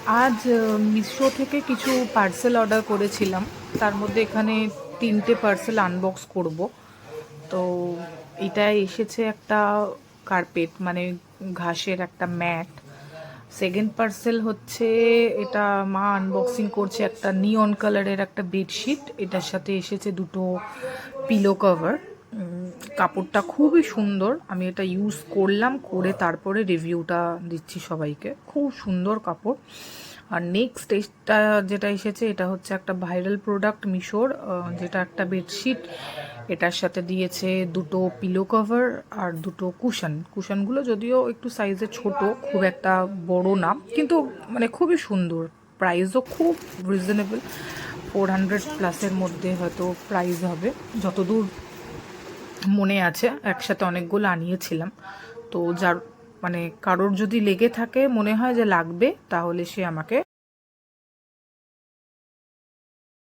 আজ মিশো থেকে কিছু পার্সেল অর্ডার করেছিলাম, তার মধ্যে এখানে 3টে পার্সেল আনবক্স করব। তো এটা এসেছে একটা কার্পেট, মানে ঘাসের একটা ম্যাট। সেকেন্ড পার্সেল হচ্ছে, এটা মা আনবক্সিং করছে, একটা নিয়ন কালারের একটা বেডশিট। এটার সাথে এসেছে দুটো পিলো কভার। কাপড়টা খুবই সুন্দর, আমি এটা ইউজ করলাম, করে তারপরে রিভিউটা দিচ্ছি সবাইকে। খুব সুন্দর কাপড়। আর নেক্সট এটা যেটা এসেছে, এটা হচ্ছে একটা ভাইরাল প্রোডাক্ট মিশোর, যেটা একটা বেডশিট। এটার সাথে দিয়েছে দুটো পিলো কভার আর দুটো কুশনগুলো যদিও একটু সাইজে ছোট, খুব একটা বড় না, কিন্তু মানে খুবই সুন্দর। প্রাইসও খুব রিজনেবল, 400 প্লাসের মধ্যে হয়তো প্রাইস হবে যতদূর মনে আছে। একসাথে অনেকগুলো আনিয়েছিলাম। তো যার মানে কারোর যদি লেগে থাকে, মনে হয় যে লাগবে, তাহলে সে আমাকে